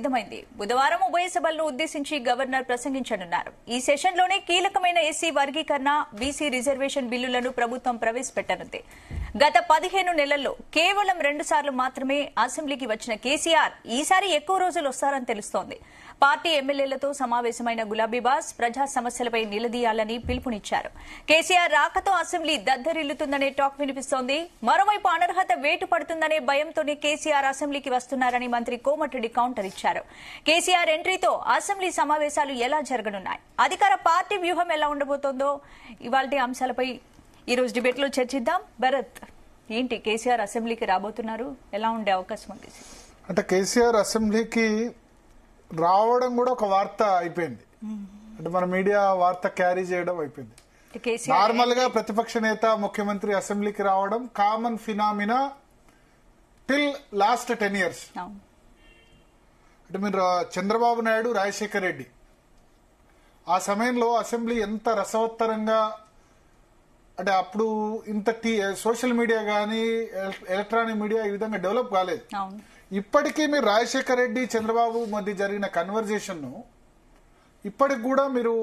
సిద్ధమైంది. బుధవారం ఉభయ సభలను ఉద్దేశించి గవర్నర్ ప్రసంగించనున్నారు. ఈ సెషన్లోనే కీలకమైన ఎస్సీ వర్గీకరణ, బీసీ రిజర్వేషన్ బిల్లులను ప్రభుత్వం ప్రవేశపెట్టనుంది. గత 15 నెలల్లో కేవలం 2 సార్లు మాత్రమే అసెంబ్లీకి వచ్చిన కేసీఆర్ ఈసారి ఎక్కువ రోజులు వస్తారని తెలుస్తోంది. పార్టీ ఎమ్మెల్యేలతో సమావేశమైన గులాబీబాస్ ప్రజా సమస్యలపై నిలదీయాలని పిలుపునిచ్చారు. కేసీఆర్ రాకతో అసెంబ్లీ దద్దరిల్లుతుందనే టాక్ వినిపిస్తోంది. మరోవైపు అనర్హత వేటు పడుతుందనే భయంతోనే కేసీఆర్ అసెంబ్లీకి వస్తున్నారని మంత్రి కోమటిరెడ్డి కౌంటర్ ఇచ్చారు. కేసీఆర్ ఎంట్రీతో అసెంబ్లీ సమావేశాలు ఎలా జరగనున్నాయి, అధికార పార్టీ వ్యూహం ఎలా ఉండబోతోందో ఇవాల్టి అంశాలపై ఈ రోజు డిబేట్లో చర్చిద్దాం. భరత్, ఏంటి కేసీఆర్ అసెంబ్లీకి రాబోతున్నారు, ఎలా ఉండే అవకాశం ఉంది? అంటే కేసీఆర్ అసెంబ్లీకి రావడం కూడా ఒక వార్త అయిపోయింది. అంటే మన మీడియా వార్త క్యారీ చేయడం అయిపోయింది. నార్మల్ గా ప్రతిపక్ష నేత ముఖ్యమంత్రి అసెంబ్లీకి రావడం common phenomena till last 10 years. అంటే మీరు చంద్రబాబు నాయుడు, రాజశేఖర్ రెడ్డి ఆ సమయంలో అసెంబ్లీ ఎంత రసవత్తరంగా, అంటే అప్పుడు ఇంత సోషల్ మీడియా కానీ ఎలక్ట్రానిక్ మీడియా ఈ విధంగా డెవలప్ కాలేదు. ఇప్పటికీ మీరు రాజశేఖర్ రెడ్డి, చంద్రబాబు మధ్య జరిగిన కన్వర్జేషన్ ఇప్పటికి కూడా మీరు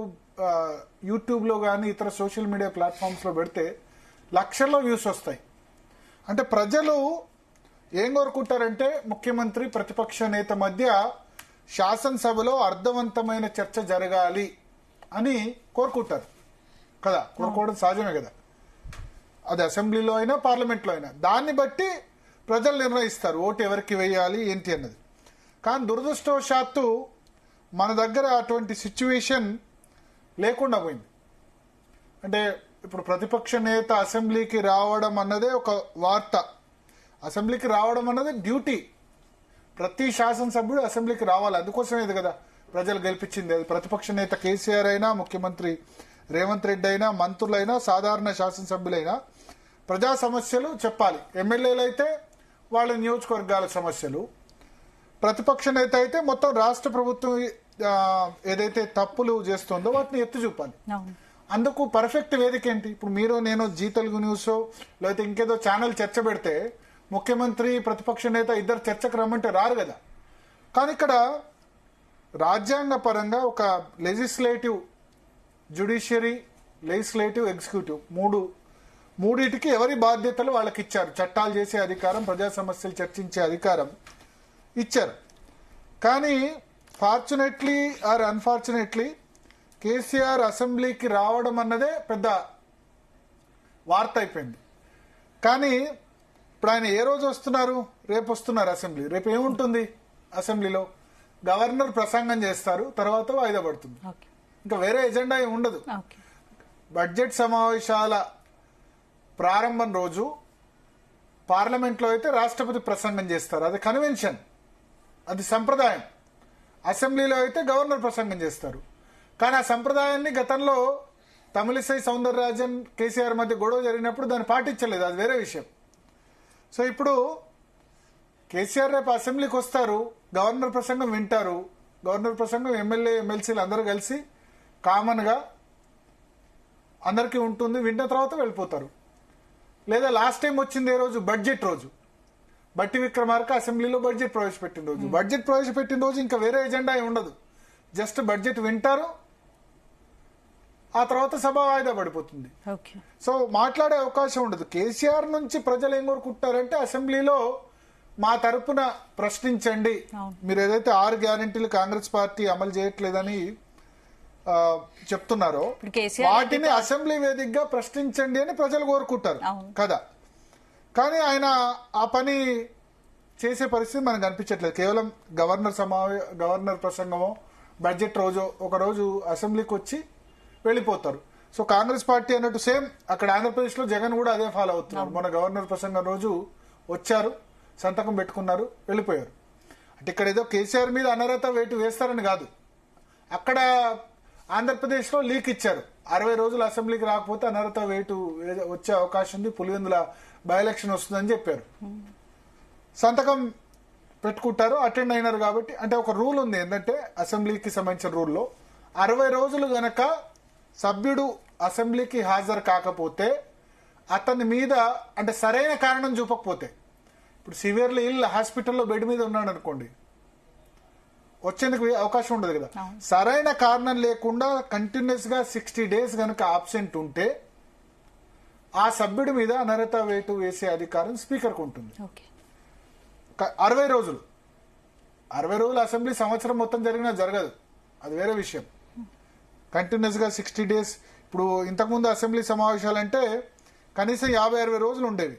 యూట్యూబ్ లో కానీ ఇతర సోషల్ మీడియా ప్లాట్ఫామ్స్ లో పెడితే లక్షల్లో వ్యూస్ వస్తాయి. అంటే ప్రజలు ఏం కోరుకుంటారంటే ముఖ్యమంత్రి, ప్రతిపక్ష నేత మధ్య శాసనసభలో అర్థవంతమైన చర్చ జరగాలి అని కోరుకుంటారు కదా. కోరుకోవడం సహజమే కదా, అది అసెంబ్లీలో అయినా పార్లమెంట్లో అయినా. దాన్ని బట్టి ప్రజలు నిర్ణయిస్తారు ఓటు ఎవరికి వేయాలి ఏంటి అన్నది. కానీ దురదృష్టవశాత్తు మన దగ్గర అటువంటి సిచ్యువేషన్ లేకుండా పోయింది. అంటే ఇప్పుడు ప్రతిపక్ష నేత అసెంబ్లీకి రావడం అన్నదే ఒక వార్త. అసెంబ్లీకి రావడం అన్నది డ్యూటీ. ప్రతి శాసనసభ్యుడు అసెంబ్లీకి రావాలి. అందుకోసమేది కదా ప్రజలు గెలిపించింది. అది ప్రతిపక్ష నేత కేసీఆర్ అయినా, ముఖ్యమంత్రి రేవంత్ రెడ్డి అయినా, మంత్రులైనా, సాధారణ శాసనసభ్యులైనా ప్రజా సమస్యలు చెప్పాలి. ఎమ్మెల్యేలు అయితే వాళ్ళ నియోజకవర్గాల సమస్యలు, ప్రతిపక్ష నేత అయితే మొత్తం రాష్ట్ర ప్రభుత్వం ఏదైతే తప్పులు చేస్తుందో వాటిని ఎత్తి చూపాలి. అందుకు పర్ఫెక్ట్ వేదిక ఏంటి? ఇప్పుడు మీరు నేను జీ తెలుగు న్యూస్ లేకపోతే ఇంకేదో ఛానల్ చర్చ పెడితే ముఖ్యమంత్రి, ప్రతిపక్ష నేత ఇద్దరు చర్చకు రమ్మంటే రారు కదా. కానీ ఇక్కడ రాజ్యాంగ పరంగా ఒక లెజిస్లేటివ్, జ్యుడిషియరీ, లెజిస్లేటివ్, ఎగ్జిక్యూటివ్ మూడింటికి ఎవరి బాధ్యతలు వాళ్ళకి ఇచ్చారు. చట్టాలు చేసే అధికారం, ప్రజా సమస్యలు చర్చించే అధికారం ఇచ్చారు. కానీ ఫార్చునేట్లీ ఆర్ అన్ఫార్చునేట్లీ కేసీఆర్ అసెంబ్లీకి రావడం అన్నదే పెద్ద వార్త అయిపోయింది. కానీ ఇప్పుడు ఆయన ఏ రోజు వస్తున్నారు? రేపు వస్తున్నారు అసెంబ్లీ. రేపు ఏముంటుంది అసెంబ్లీలో? గవర్నర్ ప్రసంగం చేస్తారు, తర్వాత వాయిదా పడుతుంది. ఇంకా వేరే ఎజెండా ఏమి ఉండదు. బడ్జెట్ సమావేశాల ప్రారంభం రోజు పార్లమెంట్లో అయితే రాష్ట్రపతి ప్రసంగం చేస్తారు, అది కన్వెన్షన్, అది సంప్రదాయం. అసెంబ్లీలో అయితే గవర్నర్ ప్రసంగం చేస్తారు. కానీ ఆ సంప్రదాయాన్ని గతంలో తమిళిసై సౌందరరాజన్, కేసీఆర్ మధ్య గొడవ జరిగినప్పుడు దాన్ని పాటించలేదు, అది వేరే విషయం. సో ఇప్పుడు కేసీఆర్ రేపు అసెంబ్లీకి వస్తారు, గవర్నర్ ప్రసంగం వింటారు. గవర్నర్ ప్రసంగం ఎమ్మెల్యే, ఎమ్మెల్సీలు అందరూ కలిసి కామన్ గా అందరికీ ఉంటుంది, విన్న తర్వాత వెళ్ళిపోతారు. లేదా లాస్ట్ టైం వచ్చింది ఏ రోజు? బడ్జెట్ రోజు. బట్టి విక్రమార్క అసెంబ్లీలో బడ్జెట్ ప్రవేశపెట్టిన రోజు. బడ్జెట్ ప్రవేశపెట్టిన రోజు ఇంకా వేరే ఎజెండా ఉండదు, జస్ట్ బడ్జెట్ వింటారు, ఆ తర్వాత సభ వాయిదా పడిపోతుంది. సో మాట్లాడే అవకాశం ఉండదు. కేసీఆర్ నుంచి ప్రజలు ఏం కోరుకుంటారంటే అసెంబ్లీలో మా తరపున ప్రశ్నించండి, మీరు ఏదైతే 6 గ్యారెంటీలు కాంగ్రెస్ పార్టీ అమలు చేయట్లేదని చెప్తున్నారో వాటిని అసెంబ్లీ వేదికగా ప్రశ్నించండి అని ప్రజలు కోరుకుంటారు కదా. కానీ ఆయన ఆ పని చేసే పరిస్థితి మనకు కనిపించట్లేదు. కేవలం గవర్నర్ ప్రసంగమో, బడ్జెట్ రోజు ఒక రోజు అసెంబ్లీకి వచ్చి వెళ్ళిపోతారు. సో కాంగ్రెస్ పార్టీ అన్నట్టు సేమ్ అక్కడ ఆంధ్రప్రదేశ్ లో జగన్ కూడా అదే ఫాలో అవుతున్నారు. మన గవర్నర్ ప్రసంగం రోజు వచ్చారు, సంతకం పెట్టుకున్నారు, వెళ్ళిపోయారు. అంటే ఇక్కడ ఏదో కేసీఆర్ మీద అనర్హత వేటు వేస్తారని కాదు, అక్కడ ఆంధ్రప్రదేశ్ లో లీక్ ఇచ్చారు. 60 రోజులు అసెంబ్లీకి రాకపోతే అనర్హత వేటు వచ్చే అవకాశం ఉంది, పులివెందుల బై ఎలక్షన్ వస్తుందని చెప్పారు. సంతకం పెట్టుకుంటారు, అటెండ్ అయినారు. కాబట్టి అంటే ఒక రూల్ ఉంది ఏంటంటే అసెంబ్లీకి సంబంధించిన రూల్లో 60 రోజులు గనక సభ్యుడు అసెంబ్లీకి హాజరు కాకపోతే అతని మీద అంటే సరైన కారణం చూపకపోతే, ఇప్పుడు సివియర్లీ ఇల్ హాస్పిటల్లో బెడ్ మీద ఉన్నాడు అనుకోండి, వచ్చేందుకు అవకాశం ఉండదు కదా. సరైన కారణం లేకుండా కంటిన్యూస్ గా 60 days గనక ఆబ్సెంట్ ఉంటే ఆ సభ్యుడి మీద అనర్హత వేటు వేసే అధికారం స్పీకర్కు ఉంటుంది. 60 రోజులు అసెంబ్లీ సంవత్సరం మొత్తం జరిగినా జరగదు, అది వేరే విషయం. కంటిన్యూస్ గా 60 days. ఇప్పుడు ఇంతకుముందు అసెంబ్లీ సమావేశాలంటే కనీసం 50-60 రోజులు ఉండేవి.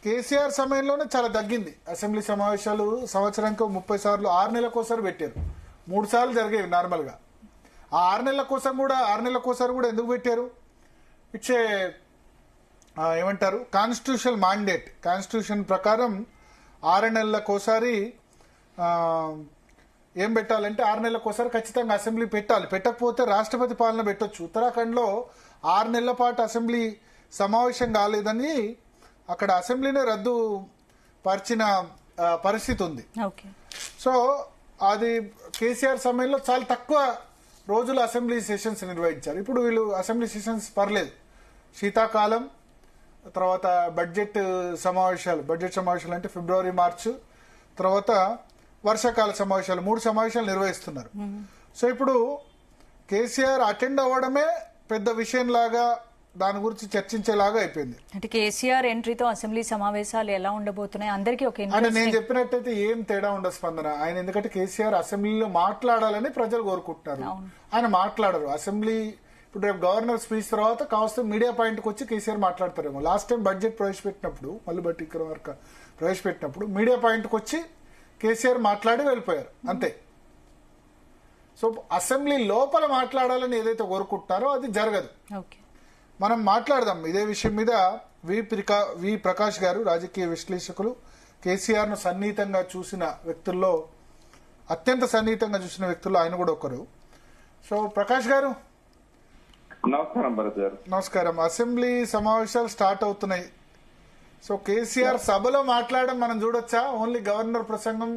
కేసీఆర్ సమయంలోనే చాలా తగ్గింది అసెంబ్లీ సమావేశాలు. సంవత్సరానికి 30 సార్లు 6 నెలలకోసారి పెట్టారు. 3 సార్లు జరిగేవి నార్మల్ గా. ఆ 6 నెలలకోసారి కూడా ఎందుకు పెట్టారు? ఇచ్చే ఏమంటారు కాన్స్టిట్యూషనల్ మాండేట్. కాన్స్టిట్యూషన్ ప్రకారం 6 నెలలకోసారి ఏం పెట్టాలంటే 6 నెలలకోసారి ఖచ్చితంగా అసెంబ్లీ పెట్టాలి. పెట్టకపోతే రాష్ట్రపతి పాలన పెట్టొచ్చు. ఉత్తరాఖండ్ లో 6 నెలల పాటు అసెంబ్లీ సమావేశం కాలేదని అక్కడ అసెంబ్లీనే రద్దు పరిచిన పరిస్థితి ఉంది. సో అది కేసీఆర్ సమయంలో చాలా తక్కువ రోజులు అసెంబ్లీ సెషన్స్ నిర్వహించారు. ఇప్పుడు వీళ్ళు అసెంబ్లీ సెషన్స్ పర్లేదు, శీతాకాలం తర్వాత బడ్జెట్ సమావేశాలు అంటే ఫిబ్రవరి మార్చి తర్వాత వర్షాకాల సమావేశాలు 3 సమావేశాలు నిర్వహిస్తున్నారు. సో ఇప్పుడు కేసీఆర్ అటెండ్ అవ్వడమే పెద్ద విషయం లాగా దాని గురించి చర్చించేలాగా అయిపోయింది. అంటే కేసీఆర్ ఎంట్రీతో అసెంబ్లీ సమావేశాలు ఎలా ఉండబోతున్నాయి అందరికీ ఒక అంటే నేను చెప్పినట్టయితే ఏం తేడా ఉండదు స్పందన. ఆయన ఎందుకంటే కేసీఆర్ అసెంబ్లీలో మాట్లాడాలని ప్రజలు కోరుకుంటున్నారు. ఆయన మాట్లాడరు అసెంబ్లీ. ఇప్పుడు రేపు గవర్నర్ స్పీచ్ తర్వాత కావస్తే మీడియా పాయింట్కి వచ్చి కేసీఆర్ మాట్లాడతారేమో. లాస్ట్ టైం బడ్జెట్ ప్రవేశపెట్టినప్పుడు మళ్ళీ ప్రవేశపెట్టినప్పుడు మీడియా పాయింట్కి వచ్చి కేసీఆర్ మాట్లాడి వెళ్ళిపోయారు అంతే. సో అసెంబ్లీ లోపల మాట్లాడాలని ఏదైతే కోరుకుంటున్నారో అది జరగదు. మనం మాట్లాడదాం ఇదే విషయం మీద. వి ప్రకాష్ గారు రాజకీయ విశ్లేషకులు, కేసీఆర్ ను సన్నిహితంగా చూసిన వ్యక్తుల్లో అత్యంత సన్నిహితంగా చూసిన వ్యక్తుల్లో ఆయన కూడా ఒకరు. సో ప్రకాష్ గారు నమస్కారం. భరత్ గారు నమస్కారం. అసెంబ్లీ సమావేశాలు స్టార్ట్ అవుతున్నాయి. సో కేసీఆర్ సభలో మాట్లాడడం మనం చూడొచ్చా? ఓన్లీ గవర్నర్ ప్రసంగం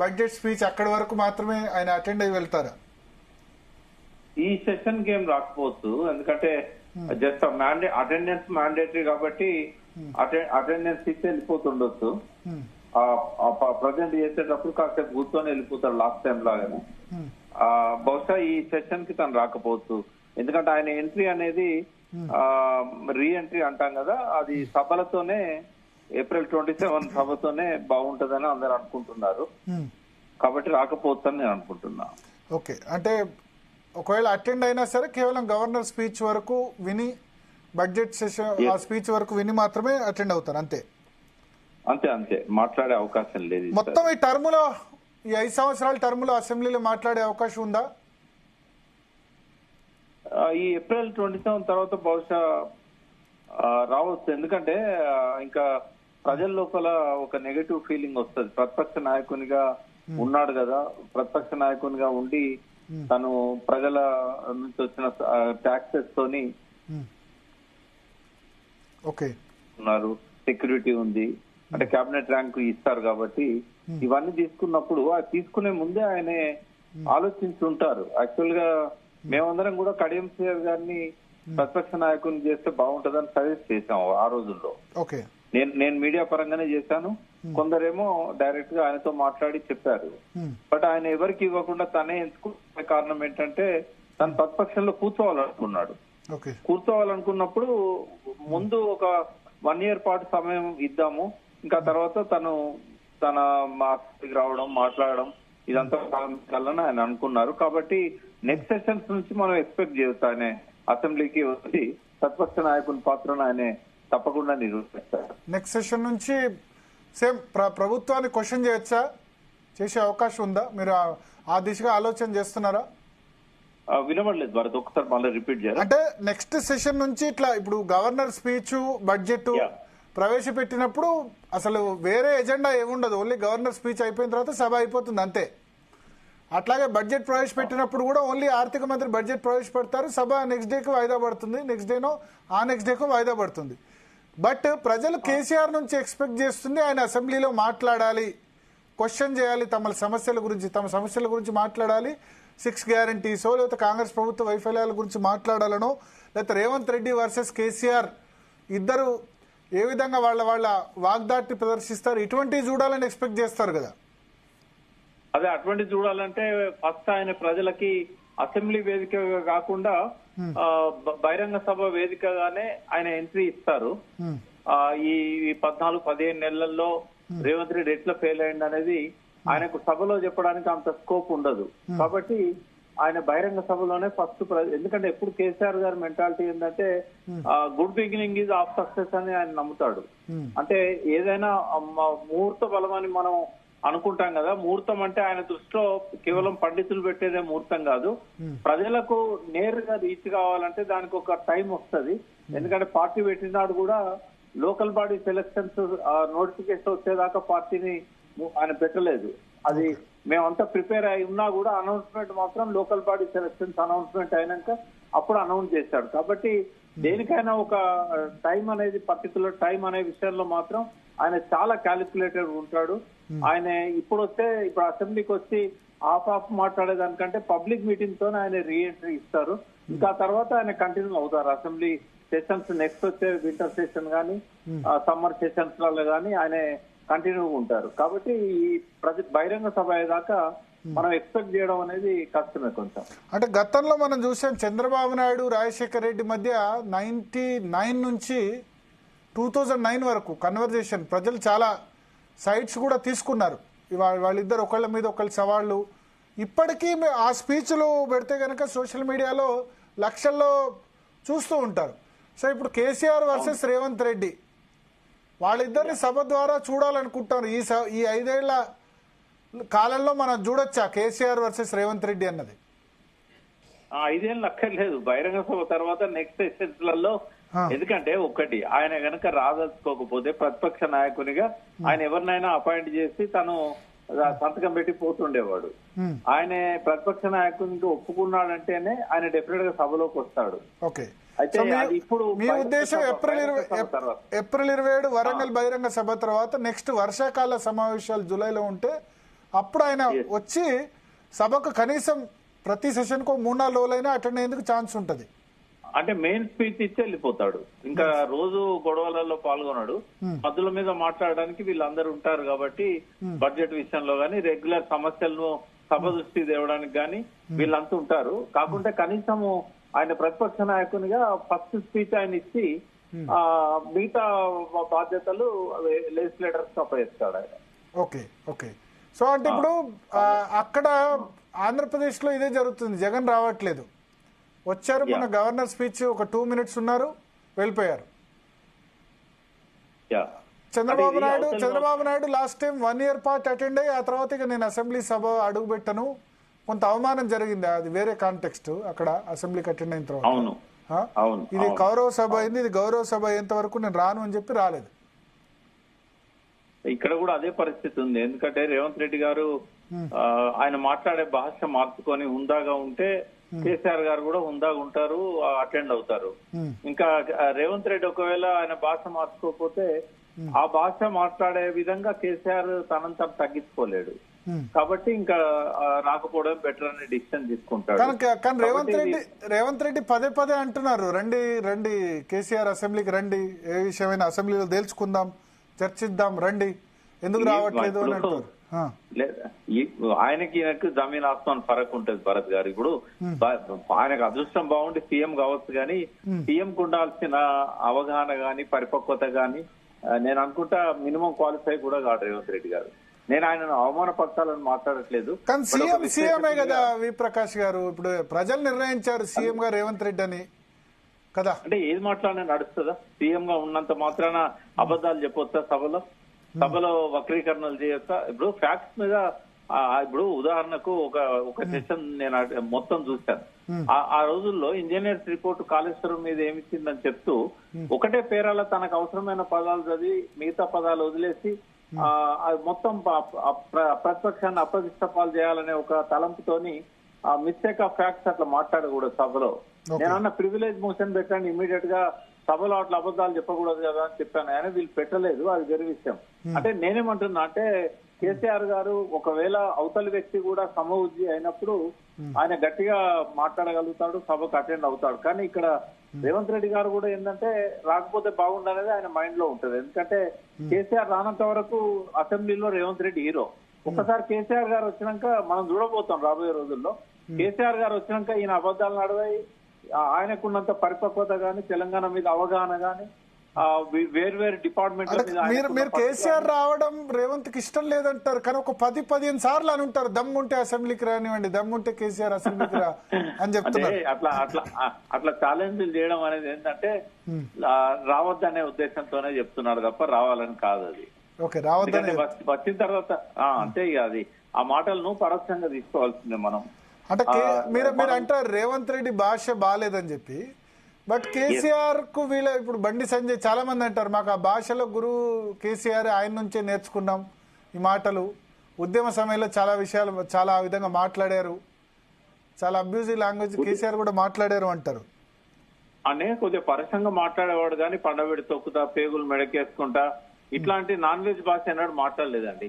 బడ్జెట్ స్పీచ్ అక్కడి వరకు మాత్రమే ఆయన అటెండ్ అయ్యి వెళ్తారా? ఈ సెషన్ కి ఏం రాకపోవచ్చు, ఎందుకంటే జస్ట్ అటెండెన్స్ మ్యాండేటరీ కాబట్టి అటెండెన్స్ ఇస్తే వెళ్ళిపోతుండొచ్చు. ప్రజెంట్ చేసేటప్పుడు కాసేపు కూర్చొని వెళ్ళిపోతారు లాస్ట్ టైం లాగానే. బహుశా ఈ సెషన్ కి తను రాకపోవచ్చు, ఎందుకంటే ఆయన ఎంట్రీ అనేది రీ ఎంట్రీ అంటాం కదా, అది సభలతోనే April 27 సభతోనే బాగుంటదని అందరు అనుకుంటున్నారు. కాబట్టి రాకపోవచ్చు అని నేను అనుకుంటున్నా. ఓకే, అంటే ఒకవేళ అటెండ్ అయినా సరే కేవలం గవర్నర్ స్పీచ్ వరకు విని బడ్జెట్ సెషన్ ఆ స్పీచ్ వరకు విని మాత్రమే అటెండ్ అవుతారు అంతే. అంతే మాట్లాడే అవకాశం లేదు. మొత్తం ఈ టర్మ్ లో ఈ 5 సంవత్సరాల టర్మ్ లో అసెంబ్లీలో మాట్లాడే అవకాశం ఉందా? ఈ April 27 తర్వాత బహుశా రావచ్చు, ఎందుకంటే ఇంకా ప్రజల లోపల ఒక నెగటివ్ ఫీలింగ్ వస్తుంది. ప్రతిపక్ష నాయకునిగా ఉన్నాడు కదా, ప్రతిపక్ష నాయకునిగా ఉండి తను ప్రజల నుంచి వచ్చిన ట్యాక్సెస్ తోని ఉన్నారు, సెక్యూరిటీ ఉంది, అంటే కేబినెట్ ర్యాంక్ ఇస్తారు కాబట్టి ఇవన్నీ తీసుకున్నప్పుడు అది తీసుకునే ముందే ఆయనే ఆలోచించుంటారు. యాక్చువల్ గా మేమందరం కూడా కడియం శ్రీహరి గారిని ప్రతిపక్ష నాయకుని చేస్తే బాగుంటదని సజెస్ట్ చేశాం ఆ రోజుల్లో. నేను మీడియా పరంగానే చేశాను, కొందరేమో డైరెక్ట్ గా ఆయనతో మాట్లాడి చెప్పారు. బట్ ఆయన ఎవరికి ఇవ్వకుండా తనే ఎంచుకునే కారణం ఏంటంటే తన ప్రతిపక్షంలో కూర్చోవాలనుకున్నప్పుడు ముందు ఒక 1 year పాటు సమయం ఇద్దాము, ఇంకా తర్వాత తన మాస్కి రావడం మాట్లాడడం ఇదంతా ప్రారంభించాలని ఆయన అనుకున్నారు. కాబట్టి నెక్స్ట్ సెషన్స్ నుంచి మనం ఎక్స్పెక్ట్ చేయొచ్చు ఆయన అసెంబ్లీకి వచ్చి ప్రతిపక్ష నాయకుని పాత్రను ఆయన తప్పకుండా నిర్వహిస్తారు. నెక్స్ట్ సెషన్ నుంచి సేమ్ ప్రభుత్వాన్ని క్వశ్చన్ చేయొచ్చా? చేసే అవకాశం ఉందా? మీరు ఆ దిశగా ఆలోచన చేస్తున్నారా? వినబడలేదు భరత్, ఒకసారి మళ్ళీ రిపీట్ చేయాలి. అంటే నెక్స్ట్ సెషన్ నుంచి ఇట్లా ఇప్పుడు గవర్నర్ స్పీచ్ బడ్జెట్ ప్రవేశపెట్టినప్పుడు అసలు వేరే ఎజెండా ఏముండదు, ఓన్లీ గవర్నర్ స్పీచ్ అయిపోయిన తర్వాత సభ అయిపోతుంది అంతే. అట్లాగే బడ్జెట్ ప్రవేశపెట్టినప్పుడు కూడా ఓన్లీ ఆర్థిక మంత్రి బడ్జెట్ ప్రవేశపెడతారు, సభ నెక్స్ట్ డేకు వాయిదా పడుతుంది, నెక్స్ట్ డేనో ఆ నెక్స్ట్ డేకో వాయిదా పడుతుంది. బట్ ప్రజలు కేసీఆర్ నుంచి ఎక్స్పెక్ట్ చేస్తుంది ఆయన అసెంబ్లీలో మాట్లాడాలి, క్వశ్చన్ చేయాలి, తమ సమస్యల గురించి మాట్లాడాలి. 6 గ్యారంటీసో లేకపోతే కాంగ్రెస్ ప్రభుత్వ వైఫల్యాల గురించి మాట్లాడాలనో లేకపోతే రేవంత్ రెడ్డి వర్సెస్ కేసీఆర్ ఇద్దరు ఏ విధంగా వాళ్ళ వాగ్దాటి ప్రదర్శిస్తారు, ఇటువంటివి చూడాలని ఎక్స్పెక్ట్ చేస్తారు కదా. అదే అటువంటి చూడాలంటే ఫస్ట్ ఆయన ప్రజలకి అసెంబ్లీ వేదికగా కాకుండా బహిరంగ సభ వేదికగానే ఆయన ఎంట్రీ ఇస్తారు. ఈ 14-15 నెలల్లో రేవంత్ రెడ్డి ఎట్లా ఫెయిల్ అయ్యింది అనేది ఆయనకు సభలో చెప్పడానికి అంత స్కోప్ ఉండదు. కాబట్టి ఆయన బహిరంగ సభలోనే ఫస్ట్ ఎందుకంటే ఎప్పుడు కేసీఆర్ గారి మెంటాలిటీ ఏంటంటే good beginning is of success అని ఆయన నమ్ముతాడు. అంటే ఏదైనా ముహూర్త బలం అని మనం అనుకుంటాం కదా, ముహూర్తం అంటే ఆయన దృష్టిలో కేవలం పండితులు పెట్టేదే ముహూర్తం కాదు. ప్రజలకు నేరుగా రీచ్ కావాలంటే దానికి ఒక టైం వస్తుంది. ఎందుకంటే పార్టీ పెట్టినాడు కూడా లోకల్ బాడీ సెలక్షన్స్ నోటిఫికేషన్ వచ్చేదాకా పార్టీని ఆయన పెట్టలేదు. అది మేమంతా ప్రిపేర్ అయి ఉన్నా కూడా అనౌన్స్మెంట్ మాత్రం లోకల్ బాడీ సెలక్షన్స్ అనౌన్స్మెంట్ అయినాక అప్పుడు అనౌన్స్ చేశాడు. కాబట్టి దేనికైనా ఒక టైం అనేది పర్టికులర్ టైం అనే విషయంలో మాత్రం ఆయన చాలా క్యాలిక్యులేటెడ్ ఉంటాడు. ఆయన ఇప్పుడు అసెంబ్లీకి వచ్చి ఆఫ్ మాట్లాడేదానికంటే పబ్లిక్ మీటింగ్ తోనే ఆయన రీఎంట్రీ ఇస్తారు. ఇంకా తర్వాత ఆయన కంటిన్యూ అవుతారు. అసెంబ్లీ సెషన్స్ నెక్స్ట్ వచ్చే వింటర్ సెషన్ గానీ సమ్మర్ సెషన్స్ లలో గానీ ఆయన కంటిన్యూ ఉంటారు. కాబట్టి ఈ బహిరంగ సభ అయ్యేదాకా మనం ఎక్స్పెక్ట్ చేయడం అనేది కష్టమే కొంచెం. అంటే గతంలో మనం చూసాం చంద్రబాబు నాయుడు రాజశేఖర రెడ్డి మధ్య 99 నుంచి 2009 వరకు కన్వర్జేషన్ ప్రజలు చాలా సైట్స్ కూడా తీసుకున్నారు. వాళ్ళిద్దరు ఒకళ్ళ మీద ఒకళ్ళ సవాళ్ళు ఇప్పటికీ ఆ స్పీచ్లు పెడితే కనుక సోషల్ మీడియాలో లక్షల్లో చూస్తూ ఉంటారు. సో ఇప్పుడు కేసీఆర్ వర్సెస్ రేవంత్ రెడ్డి వాళ్ళిద్దరిని సభ ద్వారా చూడాలనుకుంటారు. ఈ 5 ఏళ్ల కాలంలో మనం చూడొచ్చా కేసీఆర్ వర్సెస్ రేవంత్ రెడ్డి అన్నది? 5 ఏళ్ళు అక్కర్లేదు. బహిరంగ సభ తర్వాత నెక్స్ట్ సెషన్స్లలో ఎందుకంటే ఒకటి ఆయన గనక రాదలుచుకోకపోతే ప్రతిపక్ష నాయకునిగా ఆయన ఎవరినైనా అపాయింట్ చేసి తను సంతకం పెట్టి పోతుండేవాడు. ఆయన ప్రతిపక్ష నాయకునికి ఒప్పుకున్నాడంటేనే ఆయన డెఫినెట్ గా సభలోకి వస్తాడు. అయితే ఇప్పుడు మీ ఉద్దేశం ఏప్రిల్ 27 వరంగల్ బహిరంగ సభ తర్వాత నెక్స్ట్ వర్షాకాల సమావేశాలు జూలైలో ఉంటే అప్పుడు ఆయన వచ్చి సభకు కనీసం ప్రతి సెషన్ కు 3-4 రోజులైనా అటెండ్ అయ్యేందుకు ఛాన్స్ ఉంటది. అంటే మెయిన్ స్పీచ్ ఇచ్చి వెళ్ళిపోతాడు. ఇంకా రోజు గొడవలలో పాల్గొన్నాడు. పద్దుల మీద మాట్లాడడానికి వీళ్ళందరూ ఉంటారు కాబట్టి బడ్జెట్ విషయంలో గానీ రెగ్యులర్ సమస్యలను సభ దృష్టి తేవడానికి గానీ వీళ్ళంతా ఉంటారు. కాకుంటే కనీసము ఆయన ప్రతిపక్ష నాయకునిగా ఫస్ట్ స్పీచ్ ఆయన ఇచ్చి మిగతా బాధ్యతలు లెజిస్లేటర్స్ అప్పగిస్తాడు ఆయన. ఓకే. సో అంటే ఇప్పుడు అక్కడ ఆంధ్రప్రదేశ్ లో ఇదే జరుగుతుంది. జగన్ రావట్లేదు, వచ్చారు మన గవర్నర్ స్పీచ్ ఒక 2 minutes ఉన్నారు, వెళ్ళిపోయారు. Chandrababu Naidu last time 1 year పాటు అటెండ్ అయ్యి ఆ తర్వాత ఇక నేను అసెంబ్లీ సభ అడుగు పెట్టను, కొంత అవమానం జరిగింది, అది వేరే కాంటెక్స్ట్. అక్కడ అసెంబ్లీకి అటెండ్ అయిన తర్వాత ఇది కౌరవ సభ అయింది, ఇది గౌరవ సభ అయ్యేంత వరకు నేను రాను అని చెప్పి రాలేదు. ఇక్కడ కూడా అదే పరిస్థితి ఉంది. ఎందుకంటే రేవంత్ రెడ్డి గారు ఆయన మాట్లాడే భాష మార్చుకొని హుందాగా ఉంటే కేసీఆర్ గారు కూడా హుందాగా ఉంటారు, అటెండ్ అవుతారు. ఇంకా రేవంత్ రెడ్డి ఒకవేళ ఆయన భాష మార్చుకోకపోతే ఆ భాష మాట్లాడే విధంగా కేసీఆర్ తనంతా తగ్గించుకోలేడు. కాబట్టి ఇంకా రాకపోవడం బెటర్ అనే డిసిషన్ తీసుకుంటాడు. కానీ రేవంత్ రెడ్డి పదే అంటున్నారు, రండి కేసీఆర్ అసెంబ్లీకి రండి, ఏ విషయమైనా అసెంబ్లీలో తేల్చుకుందాం, చర్చిద్దాం, రండి, ఎందుకు రావట్లేదు అని అంటారు. ఆయనకి జమీన్ ఆస్మాన్ ఫరక్ ఉంటది భరత్ గారు. ఇప్పుడు ఆయనకు అదృష్టం బాగుండి సీఎం కావచ్చు కానీ సీఎం కు ఉండాల్సిన అవగాహన గాని పరిపక్వత గాని నేను అనుకుంటా మినిమం క్వాలిఫై కూడా కాదు రేవంత్ రెడ్డి గారు. నేను ఆయనను అవమానపరచాలని మాట్లాడట్లేదు. కానీ సీఎంఏ కదా వి ప్రకాష్ గారు, ఇప్పుడు ప్రజలు నిర్ణయించారు సీఎం గా రేవంత్ రెడ్డి అని కదా. అంటే ఏది మాట్లాడినా నడుస్తుందా? సీఎం గా ఉన్నంత మాత్రాన అబద్ధాలు చెప్పొచ్చా? సభలో వక్రీకరణలు చేయొచ్చా? ఇప్పుడు ఫ్యాక్ట్స్ మీద ఇప్పుడు ఉదాహరణకు ఒక సెషన్ నేను మొత్తం చూశాను. ఆ రోజుల్లో ఇంజనీర్స్ రిపోర్ట్ కాళేశ్వరం మీద ఏమిచ్చిందని చెప్తూ ఒకటే పేరాల తనకు అవసరమైన పదాలు చదివి మిగతా పదాలు వదిలేసి మొత్తం ప్రతిపక్షాన్ని అప్రతిష్టపాలు చేయాలనే ఒక తలంపుతోని మిస్టేక్ ఆఫ్ ఫ్యాక్ట్స్ అట్లా మాట్లాడకూడదు సభలో. నేనన్న ప్రివిలేజ్ మోషన్ పెట్టండి, ఇమీడియట్ గా సభలో అట్లా అబద్ధాలు చెప్పకూడదు కదా అని చెప్పాను. ఆయన వీళ్ళు పెట్టలేదు, అది వేరే విషయం. అంటే నేనేమంటున్నా అంటే కేసీఆర్ గారు ఒకవేళ అవతలి వ్యక్తి కూడా సమఉజ్జి అయినప్పుడు ఆయన గట్టిగా మాట్లాడగలుగుతాడు, సభకు అటెండ్ అవుతాడు. కానీ ఇక్కడ రేవంత్ రెడ్డి గారు కూడా ఏంటంటే రాకపోతే బాగుండనేది ఆయన మైండ్ లో ఉంటది. ఎందుకంటే కేసీఆర్ రానంత వరకు అసెంబ్లీలో రేవంత్ రెడ్డి హీరో. ఒక్కసారి కేసీఆర్ గారు వచ్చినాక మనం చూడబోతాం రాబోయే రోజుల్లో. కేసీఆర్ గారు వచ్చినాక ఈయన అబద్ధాలు నడవాయి, ఆయనకున్నంత పరిపక్వత గాని, తెలంగాణ మీద అవగాహన గాని, వేరు డిపార్ట్మెంట్ మీరు కేసీఆర్ రావడం రేవంత్ కి ఇష్టం లేదంటారు, కానీ ఒక 10-15 సార్లు అని ఉంటారు, దమ్ముంటే అసెంబ్లీకి రానివ్వండి, దమ్ముంటే కేసీఆర్ అసెంబ్లీకి రా అని చెప్తున్నారు. అట్లా ఛాలెంజ్లు చేయడం అనేది ఏంటంటే రావద్దనే ఉద్దేశంతోనే చెప్తున్నారు తప్ప రావాలని కాదు. అది ఓకే, రావద్దని వచ్చిన తర్వాత అంతే ఇక అది ఆ మాటలను పరోక్షంగా తీసుకోవాల్సిందే మనం. అంటే మీరు అంటారు రేవంత్ రెడ్డి భాష బాగాలేదని చెప్పి, బట్ కేసీఆర్ కు వీళ్ళ ఇప్పుడు బండి సంజయ్ చాలా మంది అంటారు మాకు ఆ భాషలో గురువు కేసీఆర్, ఆయన నుంచే నేర్చుకున్నాం ఈ మాటలు, ఉద్యమ సమయంలో చాలా విషయాలు చాలా విధంగా మాట్లాడారు, చాలా అబ్యూజివ్ లాంగ్వేజ్ కేసీఆర్ కూడా మాట్లాడారు అంటారు. అనే కొద్దిగా పరసంగా మాట్లాడేవాడు కానీ పండబెడి తొక్కుతా, పేగులు మెడకేసుకుంటా ఇట్లాంటి నాన్ వెజ్ భాష ఎన్నడూ మాట్లాడలేదండి.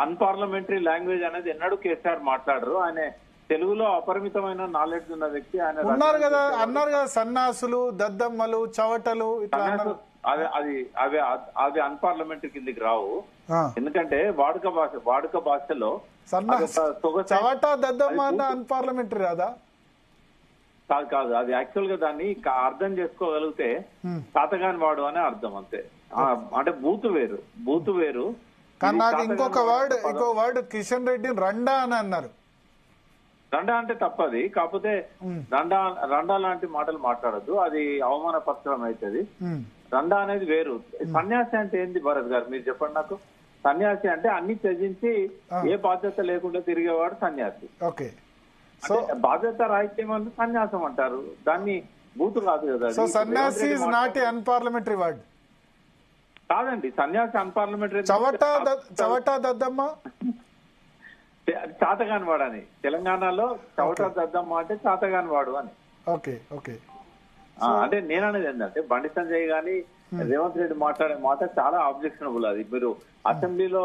అన్పార్లమెంటరీ లాంగ్వేజ్ అనేది ఎన్నడూ కేసీఆర్ మాట్లాడరు. ఆయన తెలుగులో అపరిమితమైన నాలెడ్జ్ ఉన్న వ్యక్తి. ఆయన అన్నారు కదా సన్నాసులు, దద్దమ్మలు, చవటలు అవి అన్పార్లమెంటరీ కిందికి రావు. ఎందుకంటే వాడుక భాషలో చవట దద్దమ్మ అన్పార్లమెంటరీ రాదా? కాదు, అది యాక్చువల్ గా దాన్ని అర్థం చేసుకోగలిగితే శాతగాని వాడు అనే అర్థం, అంతే. అంటే బూతు వేరు. కానీ నాకు ఇంకో వర్డ్ కిషన్ రెడ్డి రండా అని అన్నారు. రండా అంటే తప్పది, కాకపోతే రండా లాంటి మాటలు మాట్లాడద్దు, అది అవమానపరచడం అవుతుంది. రండా అనేది వేరు. సన్యాసి అంటే ఏంది భరత్ గారు, మీరు చెప్పండి నాకు. సన్యాసి అంటే అన్ని త్యజించి ఏ బాధ్యత లేకుండా తిరిగేవాడు సన్యాసి. ఓకే, బాధ్యత రాహిత్యం అంటే సన్యాసం అంటారు, దాన్ని బూతు కాదు కదా. సో సన్యాసి is not a unparliamentary word. కాదండి, సన్యాసి అన్పార్లమెంటరీ. చవట దద్దమ్మ చాతగాని వాడు అని తెలంగాణలో చవట దద్దమ్మ అంటే చాతగాని వాడు అని. Okay okay. అంటే నేననేది ఏంటంటే బండి సంజయ్ గాని రేవంత్ రెడ్డి మాట్లాడే మాట చాలా ఆబ్జెక్షనబుల్. అది మీరు అసెంబ్లీలో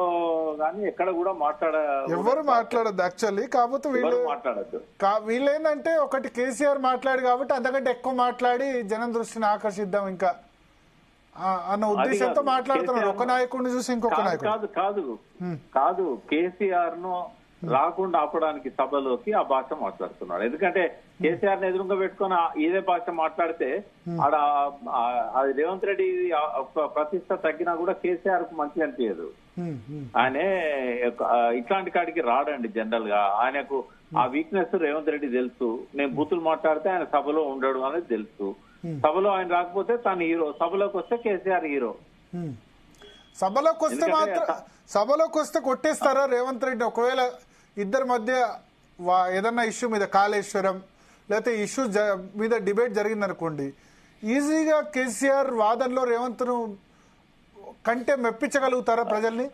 గానీ ఎక్కడ కూడా ఎవరు మాట్లాడద్దు యాక్చువల్లీ. కాకపోతే వీళ్ళు ఏంటంటే ఒకటి కేసీఆర్ మాట్లాడు కాబట్టి అంతకంటే ఎక్కువ మాట్లాడి జనం దృష్టిని ఆకర్షిద్దాం ఇంకా అన్న ఉద్దేశంతో మాట్లాడుతున్నారు. ఒక నాయకుడిని చూసి ఇంకొక నాయకుడు. కాదు కేసీఆర్ ను రాకుండా ఆపడానికి సభలోకి ఆ భాష మాట్లాడుతున్నాడు. ఎందుకంటే కేసీఆర్ ని ఎదురుగా పెట్టుకుని ఇదే భాష మాట్లాడితే ఆడ అది రేవంత్ రెడ్డి ప్రతిష్ట తగ్గినా కూడా కేసీఆర్ కు మంచిగా అనిపించదు. ఆయనే ఇట్లాంటి కాడికి రాడండి జనరల్ గా. ఆయనకు ఆ వీక్నెస్ రేవంత్ రెడ్డి తెలుసు. నేను బూతులు మాట్లాడితే ఆయన సభలో ఉండడు అనేది తెలుసు. సభలో ఆయన రాకపోతే తను హీరో, సభలోకి వస్తే కేసీఆర్ హీరో. సభలోకి వస్తే కొట్టేస్తారా రేవంత్ రెడ్డి? ఒకవేళ ఇద్దరి మధ్య ఏదన్నా ఇష్యూ మీద కాళేశ్వరం లేకపోతే ఇష్యూ మీద డిబేట్ జరిగిందనుకోండి, ఈజీగా కేసీఆర్ వాదనలో రేవంత్ ను కంటే మెప్పించగలుగుతారా ప్రజల్ని?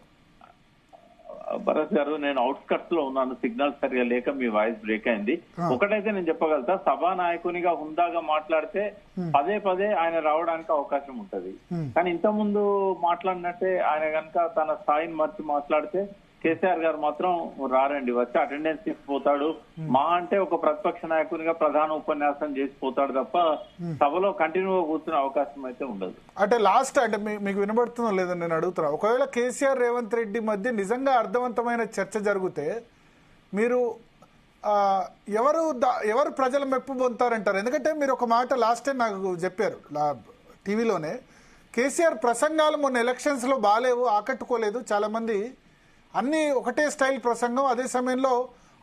భరత్ గారు, నేను అవుట్స్కట్స్ లో ఉన్నాను, సిగ్నల్ సరిగా లేక మీ వాయిస్ బ్రేక్ అయింది. ఒకటైతే నేను చెప్పగలుగుతా, సభా నాయకునిగా హుందాగా మాట్లాడితే పదే ఆయన రావడానికి అవకాశం ఉంటది. కానీ ఇంత ముందు మాట్లాడినట్టే ఆయన కనుక తన స్థాయిని మర్చి మాట్లాడితే కేసీఆర్ గారు మాత్రం రారండి. వచ్చి అటెండెన్స్ తీసుకుపోతాడు. మా అంటే ఒక ప్రతిపక్ష నాయకునిగా ప్రధాన ఉపన్యాసం చేసిపోతాడు తప్ప సభలో కంటిన్యూగా కూర్చునే అవకాశం అయితే ఉండదు. అంటే లాస్ట్ అంటే మీకు వినబడుతుందో లేదని నేను అడుగుతున్నా, ఒకవేళ కేసీఆర్ రేవంత్ రెడ్డి మధ్య నిజంగా అర్థవంతమైన చర్చ జరిగితే మీరు ఎవరు ప్రజల మెప్పు పొందుతారంటారు? ఎందుకంటే మీరు ఒక మాట లాస్ట్ టైం నాకు చెప్పారు టీవీలోనే, కేసీఆర్ ప్రసంగాలు మొన్న ఎలక్షన్స్ లో బాగాలేవు, ఆకట్టుకోలేదు, చాలా మంది అన్ని ఒకటే స్టైల్ ప్రసంగం, అదే సమయంలో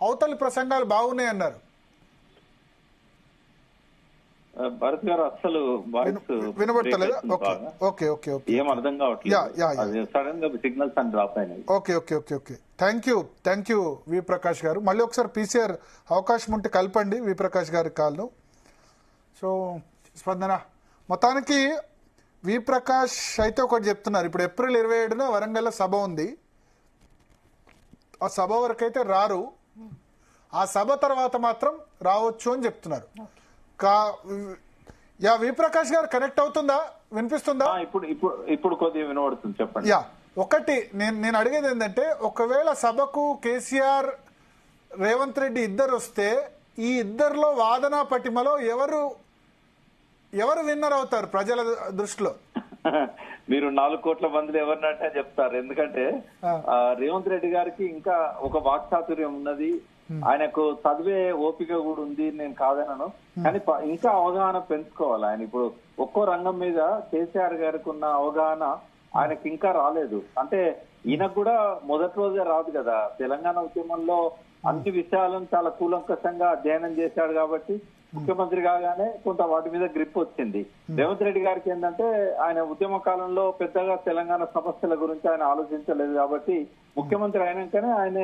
అవతలి ప్రసంగాలు బాగున్నాయి అన్నారు. భరత్ గారు అసలు వినబడతలేదా? ఓకే ఓకే ఓకే, ఏం అర్థం కావట్లేదు, సడన్ గా సిగ్నల్స్ అని డ్రాప్ అయినాయి. Okay okay okay okay, thank you V Prakash garu. మళ్ళీ ఒకసారి పీసీఆర్ అవకాశం ఉంటే కలపండి వి ప్రకాష్ గారి కాల్ను. సో స్పందన మొత్తానికి వి ప్రకాష్ అయితే ఒకటి చెప్తున్నారు, ఇప్పుడు ఏప్రిల్ 27న వరంగల్లో సభ ఉంది, ఆ సభ వరకు అయితే రారు, ఆ సభ తర్వాత మాత్రం రావచ్చు అని చెప్తున్నారు. వి ప్రకాష్ గారు కనెక్ట్ అవుతుందా, వినిపిస్తుందా? ఇప్పుడు కొద్దిగా వినబడుతుంది, చెప్పండి. ఒకటి నేను అడిగేది ఏంటంటే, ఒకవేళ సభకు కేసీఆర్ రేవంత్ రెడ్డి ఇద్దరు వస్తే ఈ ఇద్దరిలో వాదనా పటిమలో ఎవరు విన్నర్ అవుతారు ప్రజల దృష్టిలో? మీరు 4 కోట్ల మందిలో ఎవరినంటే చెప్తారు. ఎందుకంటే రేవంత్ రెడ్డి గారికి ఇంకా ఒక వాక్చాతుర్యం ఉన్నది, ఆయనకు చదివే ఓపిక కూడా ఉంది, నేను కాదనను. కానీ ఇంకా అవగాహన పెంచుకోవాలి. ఆయన ఇప్పుడు ఒక్కో రంగం మీద కేసీఆర్ గారికి ఉన్న అవగాహన ఆయనకి ఇంకా రాలేదు. అంటే ఈయనకు కూడా మొదటి రోజే రాదు కదా. తెలంగాణ ఉద్యమంలో అన్ని విషయాలను చాలా కూలంకషంగా అధ్యయనం చేశాడు కాబట్టి ముఖ్యమంత్రి కాగానే కొంత వాటి మీద గ్రిప్ వచ్చింది. రేవంత్ రెడ్డి గారికి ఏంటంటే ఆయన ఉద్యమ కాలంలో పెద్దగా తెలంగాణ సమస్యల గురించి ఆయన ఆలోచించలేదు కాబట్టి ముఖ్యమంత్రి అయినాకనే ఆయన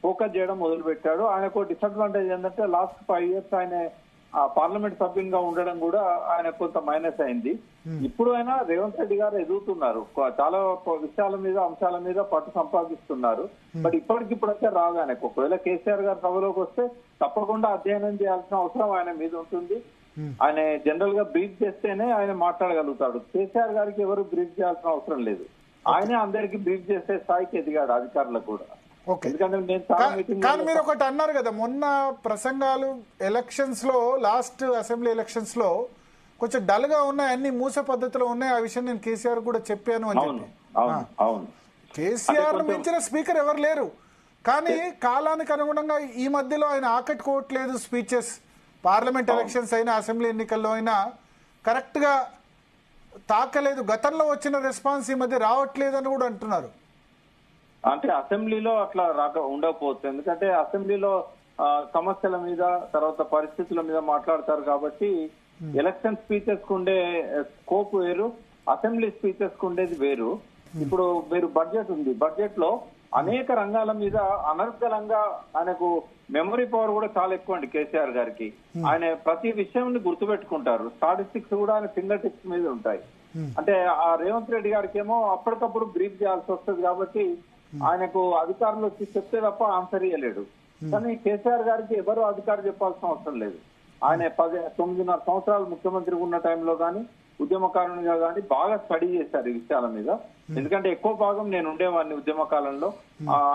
ఫోకస్ చేయడం మొదలు పెట్టాడు. ఆయనకు డిసడ్వాంటేజ్ ఏంటంటే లాస్ట్ 5 years ఆయన పార్లమెంట్ సభ్యునిగా ఉండడం కూడా ఆయన కొంత మైనస్ అయింది. ఇప్పుడు అయినా రేవంత్ రెడ్డి గారు ఎదుగుతున్నారు, చాలా విషయాల మీద అంశాల మీద పట్టు సంపాదిస్తున్నారు. బట్ ఇప్పటికిప్పుడైతే రాదు ఆయనకు. ఒకవేళ కేసీఆర్ గారు సభలోకి వస్తే తప్పకుండా అధ్యయనం చేయాల్సిన అవసరం ఆయన మీద ఉంటుంది. ఆయన జనరల్ గా బ్రీఫ్ చేస్తేనే ఆయన మాట్లాడగలుగుతాడు. కేసీఆర్ గారికి ఎవరు బ్రీఫ్ చేయాల్సిన అవసరం లేదు. ఆయనే అందరికి బ్రీఫ్ చేసే స్థాయికి ఎదిగాడు, అధికారులకు కూడా. కానీ మీరు ఒకటి అన్నారు కదా, మొన్న ప్రసంగాలు ఎలక్షన్స్ లో, లాస్ట్ అసెంబ్లీ ఎలక్షన్స్ లో కొంచెం డల్ గా ఉన్నాయి, అన్ని మూస పద్ధతిలో ఉన్నాయి. ఆ విషయం నేను కేసీఆర్ కూడా చెప్పాను అని చెప్పి. కేసీఆర్ మించిన స్పీకర్ ఎవరు లేరు. కానీ కాలానికి అనుగుణంగా ఈ మధ్యలో ఆయన ఆకట్టుకోవట్లేదు స్పీచెస్. పార్లమెంట్ ఎలక్షన్స్ అయినా అసెంబ్లీ ఎన్నికల్లో అయినా కరెక్ట్ గా తాకలేదు. గతంలో వచ్చిన రెస్పాన్స్ ఈ మధ్య రావట్లేదు అని కూడా అంటున్నారు. అంటే అసెంబ్లీలో అట్లా ఉండకపోవచ్చు, ఎందుకంటే అసెంబ్లీలో సమస్యల మీద తర్వాత పరిస్థితుల మీద మాట్లాడతారు కాబట్టి ఎలక్షన్ స్పీచెస్ కు ఉండే స్కోప్ వేరు, అసెంబ్లీ స్పీచెస్ కు ఉండేది వేరు. ఇప్పుడు మీరు బడ్జెట్ ఉంది, బడ్జెట్ లో అనేక రంగాల మీద అనర్గళంగా ఆయనకు మెమరీ పవర్ కూడా చాలా ఎక్కువ అండి కేసీఆర్ గారికి. ఆయన ప్రతి విషయాన్ని గుర్తుపెట్టుకుంటారు. స్టాటిస్టిక్స్ కూడా ఆయన ఫింగర్ టిప్స్ మీద ఉంటాయి. అంటే ఆ రేవంత్ రెడ్డి గారికి ఏమో అప్పటికప్పుడు బ్రీఫ్ చేయాల్సి వస్తుంది కాబట్టి ఆయనకు అధికారులు వచ్చి చెప్తే తప్ప ఆన్సర్ ఇవ్వలేడు. కానీ కేసీఆర్ గారికి ఎవరు అధికారం చెప్పాల్సిన అవసరం లేదు. ఆయన 9.5 సంవత్సరాలు ముఖ్యమంత్రి ఉన్న టైంలో కానీ ఉద్యమకారునిగా కానీ బాగా స్టడీ చేశారు ఈ విషయాల మీద. ఎందుకంటే ఎక్కువ భాగం నేను ఉండేవాడిని ఉద్యమ కాలంలో.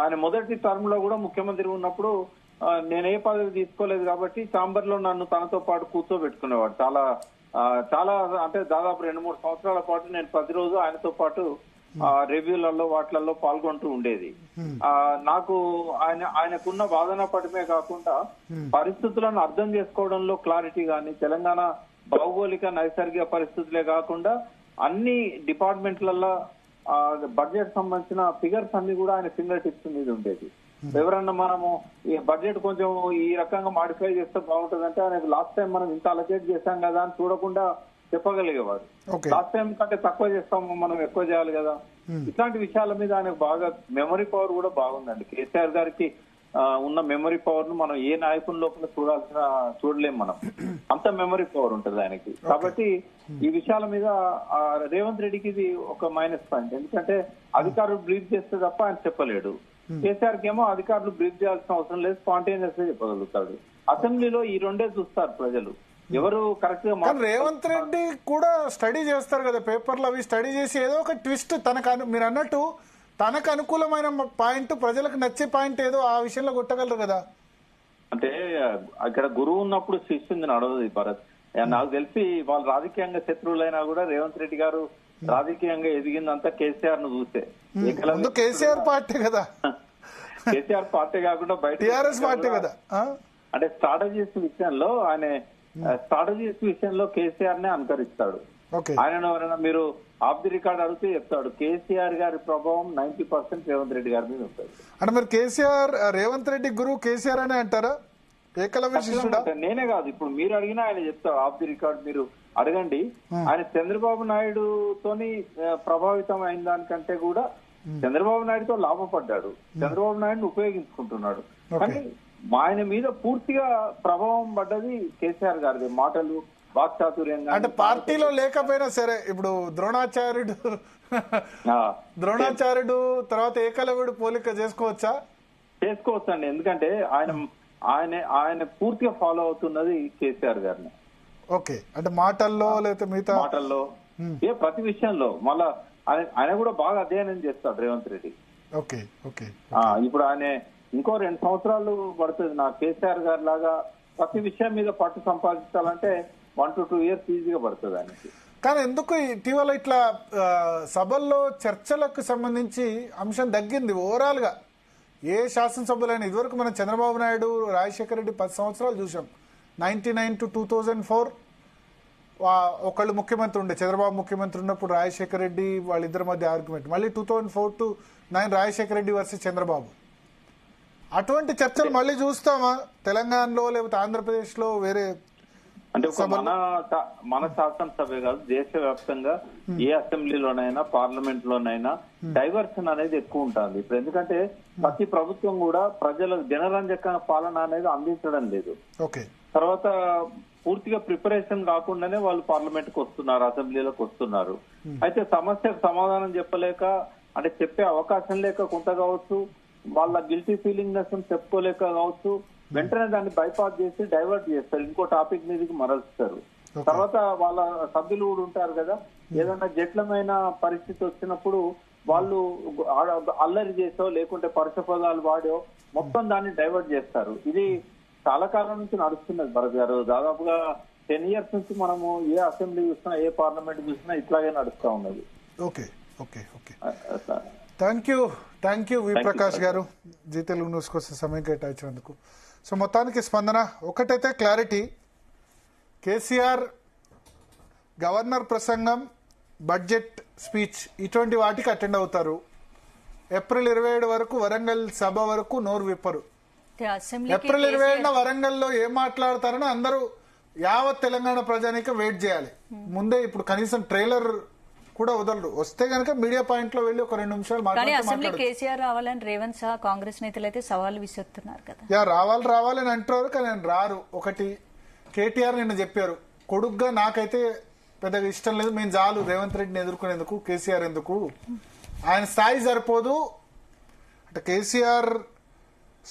ఆయన మొదటి టర్మ్ లో కూడా ముఖ్యమంత్రి ఉన్నప్పుడు నేను ఏ పదవి తీసుకోలేదు కాబట్టి ఛాంబర్ లో నన్ను తనతో పాటు కూర్చోబెట్టుకునేవాడు. చాలా అంటే దాదాపు 2-3 సంవత్సరాల పాటు నేను ప్రతిరోజు ఆయనతో పాటు రివ్యూలలో వాటిలలో పాల్గొంటూ ఉండేది. నాకు ఆయనకున్న వాదన పటమే కాకుండా పరిస్థితులను అర్థం చేసుకోవడంలో క్లారిటీ గాని, తెలంగాణ భౌగోళిక నైసర్గిక పరిస్థితులే కాకుండా అన్ని డిపార్ట్మెంట్లలో బడ్జెట్ సంబంధించిన ఫిగర్స్ అన్ని కూడా ఆయన ఫింగర్ టిప్స్ మీద ఉండేది. ఎవరన్నా మనము ఈ బడ్జెట్ కొంచెం ఈ రకంగా మాడిఫై చేస్తే బాగుంటుందంటే ఆయనకు లాస్ట్ టైం మనం ఇంత అలొకేట్ చేశాం కదా అని చూడకుండా చెప్పగలిగేవారు. లాస్ట్ టైం కంటే తక్కువ చేస్తాము, మనం ఎక్కువ చేయాలి కదా. ఇట్లాంటి విషయాల మీద ఆయనకు బాగా మెమరీ పవర్ కూడా బాగుందండి. కేసీఆర్ గారికి ఉన్న మెమరీ పవర్ ను మనం ఏ నాయకుల లోపల చూడలేం మనం, అంత మెమరీ పవర్ ఉంటుంది ఆయనకి. కాబట్టి ఈ విషయాల మీద రేవంత్ రెడ్డికి ఇది ఒక మైనస్ పాయింట్. ఎందుకంటే అధికారులు బ్రీఫ్ చేస్తే తప్ప ఆయన చెప్పలేడు. కేసీఆర్ కి ఏమో అధికారులు బ్రీఫ్ చేయాల్సిన అవసరం లేదు, స్పాంటేనియస్ గా చెప్పగలుగుతాడు. అసెంబ్లీలో ఈ రెండే చూస్తారు ప్రజలు, ఎవరు కరెక్ట్ గా. రేవంత్ రెడ్డి కూడా స్టడీ చేస్తారు కదా, పేపర్లు అవి స్టడీ చేసి ఏదో ఒక ట్విస్ట్ తనకు, మీరు అన్నట్టు తనకు అనుకూలమైన పాయింట్, ప్రజలకు నచ్చే పాయింట్ ఏదో ఆ విషయంలో కొట్టగలరు కదా. అంటే అక్కడ గురువు ఉన్నప్పుడు శిష్యుని నడవదు భరత్. నాకు తెలిసి వాళ్ళు రాజకీయంగా శత్రువులైనా కూడా రేవంత్ రెడ్డి గారు రాజకీయంగా ఎదిగిందంతా కేసీఆర్ ను చూస్తే. కేసీఆర్ పార్టీ కదా, కేసీఆర్ పార్టీ కాకుండా బయట టీఆర్ఎస్ పార్టీ కదా. అంటే స్ట్రాటజీస్ విషయంలో ఆయన స్ట్రాటజీస్ విషయంలో కేసీఆర్ నే అనుకరిస్తాడు. ఆయన మీరు ఆఫ్ ది రికార్డ్ అడిగితే చెప్తాడు, కేసీఆర్ గారి ప్రభావం 90% రేవంత్ రెడ్డి గారి మీద ఉంటుంది. అంటే మరి కేసీఆర్ రేవంత్ రెడ్డి గురువు కేసీఆర్ అనే అంటారా? నేనే కాదు, ఇప్పుడు మీరు అడిగినా ఆయన చెప్తారు. ఆఫ్ ది రికార్డ్ మీరు అడగండి. ఆయన చంద్రబాబు నాయుడుతోని ప్రభావితం అయిన దానికంటే కూడా చంద్రబాబు నాయుడుతో లాభపడ్డాడు, చంద్రబాబు నాయుడుని ఉపయోగించుకుంటున్నాడు. కానీ ఆయన మీద పూర్తిగా ప్రభావం పడ్డది కేసీఆర్ గారిది. మాటలు, వాక్చాతుర్యంగా. అంటే పార్టీలో లేకపోయినా సరే, ఇప్పుడు ద్రోణాచార్యుడు తర్వాత ఏకలవ్యుడు పోలిక చేసుకోవచ్చండి. ఎందుకంటే ఆయన పూర్తిగా ఫాలో అవుతున్నది కేసీఆర్ గారిని. ఓకే, అంటే మాటల్లో లేదా మిగతా మాటల్లో ప్రతి విషయంలో మళ్ళా ఆయన కూడా బాగా అధ్యయనం చేస్తాడు రేవంత్ రెడ్డి. Okay okay. ఇప్పుడు ఆయన ఇంకో 2 సంవత్సరాలు పడుతుంది నా కేసీఆర్ గారి లాగా ప్రతి విషయం మీద పట్టు సంపాదించాలంటే 1 to 2 years ఈజీగా పడుతుంది ఆయనకి. కానీ ఎందుకు ఇటీవల ఇట్లా సభల్లో చర్చలకు సంబంధించి అంశం తగ్గింది ఓవరాల్ గా? ఏ శాసనసభ్యులైనా ఇదివరకు మనం చంద్రబాబు నాయుడు, రాజశేఖర రెడ్డి 10 సంవత్సరాలు చూసాం. 99 to 2004 ఒకళ్ళు ముఖ్యమంత్రి ఉండే, చంద్రబాబు ముఖ్యమంత్రి ఉన్నప్పుడు రాజశేఖర రెడ్డి వాళ్ళిద్దరి మధ్య ఆర్గ్యుమెంట్. మళ్ళీ 2004 to 2009 రాజశేఖర రెడ్డి వర్సెస్ చంద్రబాబు. అటువంటి చర్చలు మళ్ళీ చూస్తామా తెలంగాణలో లేకపోతే ఆంధ్రప్రదేశ్ లో? వేరే అంటే ఒక మన శాసనసభే కాదు, దేశవ్యాప్తంగా ఏ అసెంబ్లీలోనైనా పార్లమెంట్ లోనైనా డైవర్షన్ అనేది ఎక్కువ ఉంటుంది. ఇప్పుడు ఎందుకంటే ప్రతి ప్రభుత్వం కూడా ప్రజలకు జనరంజక పాలన అనేది అందించడం లేదు. తర్వాత పూర్తిగా ప్రిపరేషన్ కాకుండానే వాళ్ళు పార్లమెంట్ కు వస్తున్నారు, అసెంబ్లీలకు వస్తున్నారు. అయితే సమస్యకు సమాధానం చెప్పలేక, అంటే చెప్పే అవకాశం లేక కొంత కావచ్చు, వాళ్ళ గిల్టీ ఫీలింగ్ చెప్పుకోలేక కావచ్చు, వెంటనే దాన్ని బైపాస్ చేసి డైవర్ట్ చేస్తారు, ఇంకో టాపిక్ మీదకి మరలుస్తారు. తర్వాత వాళ్ళ సభ్యులు కూడా ఉంటారు కదా, ఏదైనా జట్లమైన పరిస్థితి వచ్చినప్పుడు వాళ్ళు అల్లరి చేసో లేకుంటే పరుష పదాలు వాడో మొత్తం దాన్ని డైవర్ట్ చేస్తారు. ఇది చాలా కాలం నుంచి నడుస్తున్నది భరత్ గారు. దాదాపుగా 10 years నుంచి మనము ఏ అసెంబ్లీ చూసినా, ఏ పార్లమెంట్ చూసినా ఇట్లాగే నడుస్తా ఉన్నది. Okay okay okay thank you V Prakash garu, Zee Telugu news కోసం సమయం కేటాయించినందుకు. సో మొత్తానికి స్పందన ఒకటైతే క్లారిటీ, కేసీఆర్ గవర్నర్ ప్రసంగం, బడ్జెట్ స్పీచ్ ఇటువంటి వాటికి అటెండ్ అవుతారు. ఏప్రిల్ 27 వరకు వరంగల్ సభ వరకు నోరు విప్పరు. ఏప్రిల్ 27 వరంగల్లో ఏం మాట్లాడతారని అందరూ యావత్ తెలంగాణ ప్రజానికి వెయిట్ చేయాలి. ముందే ఇప్పుడు కనీసం ట్రైలర్ కూడా వదలరు. వస్తే గనక మీడియా పాయింట్ లో వెళ్లి ఒక 2 నిమిషాలు మాట్లాడారు. కేసీఆర్ రావాలని రేవంత్ సహా కాంగ్రెస్ నేతలు అయితే సవాల్ విసురుతున్నారు కదా. రావాలని అంటారు కానీ రారు. ఒకటి కేటీఆర్ నిన్న చెప్పారు, కొడుగ్గా నాకైతే పెద్దగా ఇష్టం లేదు, మేము చాలు రేవంత్ రెడ్డిని ఎదుర్కొనేందుకు, కేసీఆర్ ఎందుకు, ఆయన స్థాయి సరిపోదు. అంటే కేసీఆర్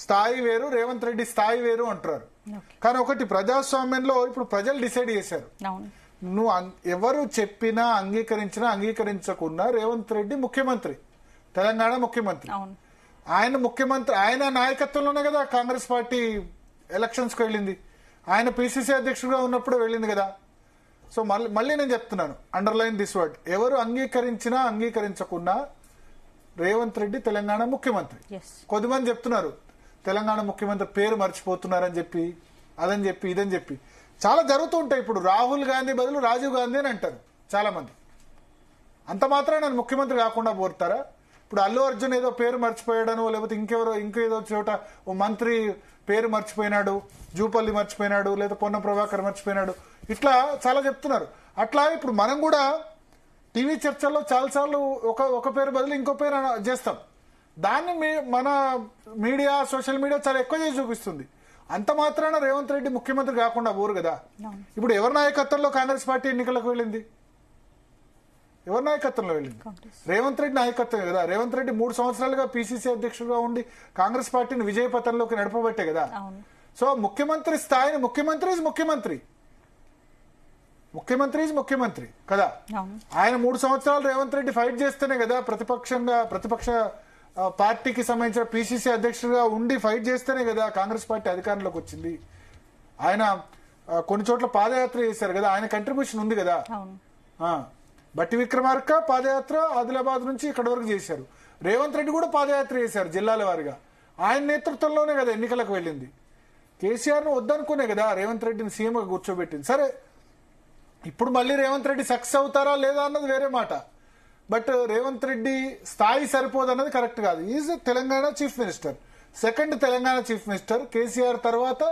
స్థాయి వేరు, రేవంత్ రెడ్డి స్థాయి వేరు అంటారు. కానీ ఒకటి ప్రజాస్వామ్యంలో ఇప్పుడు ప్రజలు డిసైడ్ చేశారు. నువ్వు ఎవరు చెప్పినా అంగీకరించినా అంగీకరించకున్నా రేవంత్ రెడ్డి ముఖ్యమంత్రి, తెలంగాణ ముఖ్యమంత్రి. ఆయన ముఖ్యమంత్రి, ఆయన నాయకత్వంలోనే కదా కాంగ్రెస్ పార్టీ ఎలక్షన్స్ కు వెళ్ళింది. ఆయన పిసిసి అధ్యక్షుడిగా ఉన్నప్పుడు వెళ్ళింది కదా. సో మళ్ళీ నేను చెప్తున్నాను, అండర్లైన్ దిస్ వర్డ్, ఎవరు అంగీకరించినా అంగీకరించకున్నా రేవంత్ రెడ్డి తెలంగాణ ముఖ్యమంత్రి. కొద్దిమంది చెప్తున్నారు తెలంగాణ ముఖ్యమంత్రి పేరు మర్చిపోతున్నారని చెప్పి, అదని చెప్పి, ఇదని చెప్పి చాలా జరుగుతూ ఉంటాయి. ఇప్పుడు రాహుల్ గాంధీ బదులు రాజీవ్ గాంధీ అని అంటారు చాలా మంది. అంత మాత్రం నన్ను ముఖ్యమంత్రి కాకుండా పోతారా? ఇప్పుడు అల్లు అర్జున్ ఏదో పేరు మర్చిపోయాడనో, లేకపోతే ఇంకేదో చోట ఓ మంత్రి పేరు మర్చిపోయినాడు, జూపల్లి మర్చిపోయినాడు, లేదా పొన్న ప్రభాకర్ మర్చిపోయినాడు, ఇట్లా చాలా చెప్తున్నారు. అట్లా ఇప్పుడు మనం కూడా టీవీ చర్చల్లో చాలాసార్లు ఒక పేరు బదులు ఇంకో పేరు చేస్తాం. దాన్ని మన మీడియా, సోషల్ మీడియా చాలా ఎక్కువ చేసి చూపిస్తుంది. అంత మాత్రాన రేవంత్ రెడ్డి ముఖ్యమంత్రి కాకుండా పోరు కదా. ఇప్పుడు ఎవరి నాయకత్వంలో కాంగ్రెస్ పార్టీ ఎన్నికలకు వెళ్ళింది? ఎవరి నాయకత్వంలో వెళ్ళింది? రేవంత్ రెడ్డి నాయకత్వం కదా. రేవంత్ రెడ్డి 3 సంవత్సరాలుగా పిసిసి అధ్యక్షుడిగా ఉండి కాంగ్రెస్ పార్టీని విజయపథంలోకి నడపబట్టే కదా. సో ముఖ్యమంత్రి స్థాయిని ముఖ్యమంత్రి ముఖ్యమంత్రి కదా. ఆయన 3 సంవత్సరాలు రేవంత్ రెడ్డి ఫైట్ చేస్తేనే కదా ప్రతిపక్ష పార్టీకి సంబంధించిన పిసిసి అధ్యక్షుడిగా ఉండి ఫైట్ చేస్తేనే కదా కాంగ్రెస్ పార్టీ అధికారంలోకి వచ్చింది. ఆయన కొన్ని చోట్ల పాదయాత్ర చేశారు కదా, ఆయన కంట్రిబ్యూషన్ ఉంది కదా. బట్టి విక్రమార్క పాదయాత్ర ఆదిలాబాద్ నుంచి ఇక్కడ వరకు చేశారు. రేవంత్ రెడ్డి కూడా పాదయాత్ర చేశారు జిల్లాల వారిగా. ఆయన నేతృత్వంలోనే కదా ఎన్నికలకు వెళ్ళింది. కేసీఆర్ ను వద్దనుకునే కదా రేవంత్ రెడ్డిని సీఎంగా కూర్చోబెట్టింది. సరే, ఇప్పుడు మళ్ళీ రేవంత్ రెడ్డి సక్సెస్ అవుతారా లేదా అన్నది వేరే మాట. బట్ రేవంత్ రెడ్డి స్థాయి సరిపోదన్నది కరెక్ట్ కాదు. Is Telangana chief minister, second Telangana chief minister. KCR తర్వాత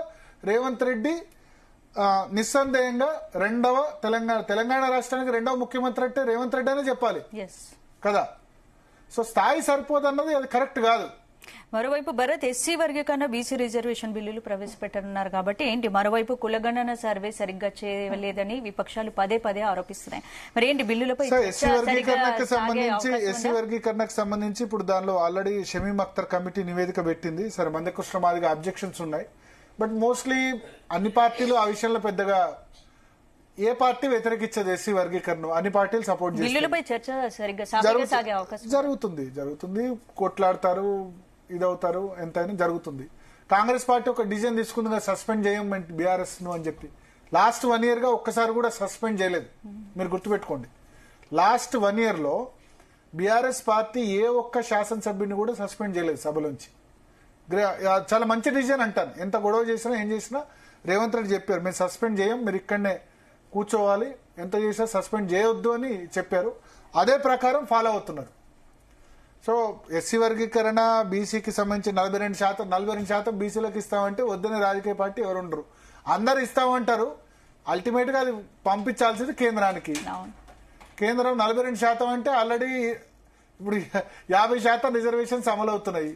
రేవంత్ రెడ్డి నిస్సందేహంగా రెండవ తెలంగాణ రాష్ట్రానికి రెండవ ముఖ్యమంత్రి అంటే రేవంత్ రెడ్డి అనే చెప్పాలి కదా. సో స్థాయి సరిపోదన్నది అది కరెక్ట్ కాదు. మరోవైపు భరత్, ఎస్సీ వర్గీకరణ, బీసీ రిజర్వేషన్ బిల్లులు ప్రవేశపెట్టనున్నారు కాబట్టి ఏంటి, మరోవైపు కులగణన సర్వే సరిగ్గా చేయలేదని విపక్షాలు పదే ఆరోపిస్తున్నాయి. మరి ఏంటి బిల్లులపై ఎస్సీ వర్గీకరణకు సంబంధించి ఇప్పుడు దానిలో ఆల్రెడీ షమీమ్ అఖ్తర్ కమిటీ నివేదిక పెట్టింది. సరే, మందకృష్ణ మాదిగా అబ్జెక్షన్స్ ఉన్నాయి. బట్ మోస్ట్లీ అన్ని పార్టీలు ఆ విషయంలో పెద్దగా ఏ పార్టీ వ్యతిరేకించదు ఎస్సీ వర్గీకరణ, అన్ని పార్టీలు సపోర్ట్ జరుగుతుంది. కొట్లాడతారు, ఇదవుతారు, ఎంతైనా జరుగుతుంది. కాంగ్రెస్ పార్టీ ఒక డిసిజన్ తీసుకుంది, సస్పెండ్ చేయం బీఆర్ఎస్ ను అని చెప్పి. లాస్ట్ 1 year గా ఒక్కసారి కూడా సస్పెండ్ చేయలేదు. మీరు గుర్తుపెట్టుకోండి, లాస్ట్ 1 year లో బీఆర్ఎస్ పార్టీ ఏ ఒక్క శాసనసభ్యుని కూడా సస్పెండ్ చేయలేదు సభలోంచి. చాలా మంచి డిసిజన్ అంటాను. ఎంత గొడవ చేసినా ఏం చేసినా రేవంత్ రెడ్డి చెప్పారు, మేము సస్పెండ్ చేయం, మీరు ఇక్కడనే కూర్చోవాలి, ఎంత చేసినా సస్పెండ్ చేయొద్దు అని చెప్పారు. అదే ప్రకారం ఫాలో అవుతున్నారు. సో ఎస్సీ వర్గీకరణ బీసీకి సంబంధించి 42% బీసీలకు ఇస్తామంటే వద్దని రాజకీయ పార్టీ ఎవరు ఉండరు. అందరు ఇస్తామంటారు. అల్టిమేట్ గా అది పంపించాల్సింది కేంద్రానికి. కేంద్రం 42% అంటే ఆల్రెడీ ఇప్పుడు 50% రిజర్వేషన్స్ అమలు అవుతున్నాయి.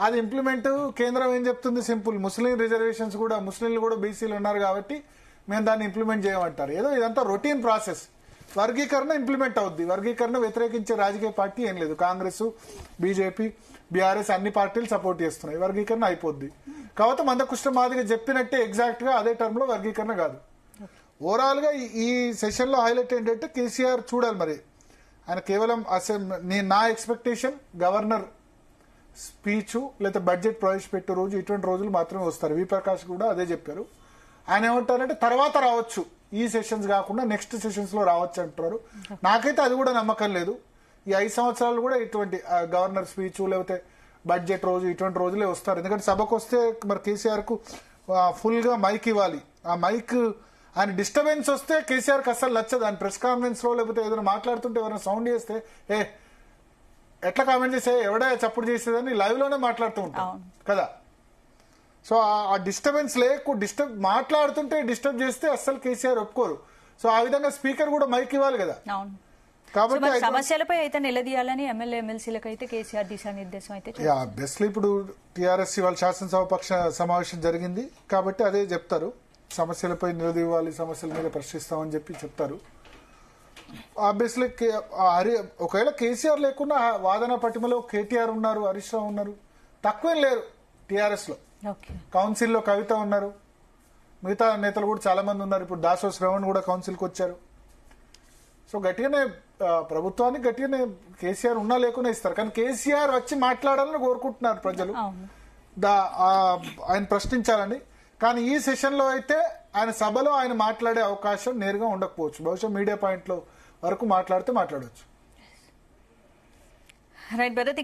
అది ఇంప్లిమెంట్ కేంద్రం ఏం చెప్తుంది, సింపుల్, ముస్లిం రిజర్వేషన్స్ కూడా, ముస్లింలు కూడా బీసీలు ఉన్నారు కాబట్టి మేము దాన్ని ఇంప్లిమెంట్ చేయమంటారు. ఏదో ఇదంతా రొటీన్ ప్రాసెస్. వర్గీకరణ ఇంప్లిమెంట్ అవుద్ది. వర్గీకరణ వ్యతిరేకించే రాజకీయ పార్టీ ఏం లేదు. కాంగ్రెస్, బీజేపీ, బీఆర్ఎస్ అన్ని పార్టీలు సపోర్ట్ చేస్తున్నాయి. వర్గీకరణ అయిపోద్ది. కాబట్టి మందకృష్ణ మాదిగా చెప్పినట్టే ఎగ్జాక్ట్ గా అదే టర్మ్ లో వర్గీకరణ కాదు. ఓవరాల్ గా ఈ సెషన్ లో హైలైట్ ఏంటంటే కేసీఆర్ చూడాలి మరి ఆయన కేవలం నా ఎక్స్పెక్టేషన్ గవర్నర్ స్పీచ్ లేదా బడ్జెట్ ప్రవేశపెట్టే రోజు ఇటువంటి రోజులు మాత్రమే వస్తారు. వి ప్రకాష్ కూడా అదే చెప్పారు. ఆయన ఏమంటారంటే తర్వాత రావచ్చు, ఈ సెషన్స్ కాకుండా నెక్స్ట్ సెషన్స్ లో రావచ్చు అంటున్నారు. నాకైతే అది కూడా నమ్మకం లేదు. ఈ 5 సంవత్సరాలు కూడా ఇటువంటి గవర్నర్ స్పీచ్ లేకపోతే బడ్జెట్ రోజు ఇటువంటి రోజులే వస్తారు. ఎందుకంటే సభకు వస్తే మరి కేసీఆర్ కు ఫుల్ గా మైక్ ఇవ్వాలి. ఆ మైక్ ఆయన డిస్టర్బెన్స్ వస్తే కేసీఆర్ కి అసలు నచ్చదు. ఆయన ప్రెస్ కాన్ఫరెన్స్ లో లేకపోతే ఏదైనా మాట్లాడుతుంటే ఎవరైనా సౌండ్ చేస్తే ఎట్లా కామెంట్ చేస్తే ఎవడే చప్పుడు చేసేదని లైవ్ లోనే మాట్లాడుతూ ఉంటాం కదా. సో ఆ డిస్టర్బెన్స్ మాట్లాడుతుంటే డిస్టర్బ్ చేస్తే అస్సలు కేసీఆర్ ఒప్పుకోరు. సో ఆ విధంగా స్పీకర్ కూడా మైక్ ఇవ్వాలి కదా. కాబట్టి సమస్యలపై అయితే నిలదీయాలని ఎమ్మెల్యే ఎమ్మెల్సీలకు అయితే కేసీఆర్ దిశానిర్దేశం అయితే బెస్ట్లీ ఇప్పుడు టీఆర్ఎస్ వాళ్ళ శాసనసభ పక్ష సమావేశం జరిగింది కాబట్టి అదే చెప్తారు. సమస్యలపై నిలదీయాలి, సమస్యల మీద ప్రశ్నిస్తామని చెప్తారు. ఆబ్వియస్లీ ఒకవేళ కేసీఆర్ లేకున్నా వాదన పటిమలో కేటీఆర్ ఉన్నారు, హరీష్ రావు ఉన్నారు, తక్కువేం లేరు. టీఆర్ఎస్ లో కౌన్సిల్లో కవిత ఉన్నారు, మిగతా నేతలు కూడా చాలా మంది ఉన్నారు. ఇప్పుడు దాసో శ్రవణ్ కూడా కౌన్సిల్కి వచ్చారు. సో గట్టిగానే ప్రభుత్వానికి గట్టిగానే కేసీఆర్ ఉన్నా లేకున్నా ఇస్తారు. కానీ కేసీఆర్ వచ్చి మాట్లాడాలని కోరుకుంటున్నారు ప్రజలు, ఆయన ప్రశ్నించాలని. కానీ ఈ సెషన్ లో అయితే ఆయన సభలో ఆయన మాట్లాడే అవకాశం నేరుగా ఉండకపోవచ్చు. బహుశా మీడియా పాయింట్ లో వరకు మాట్లాడవచ్చు. రైట్ భరత్.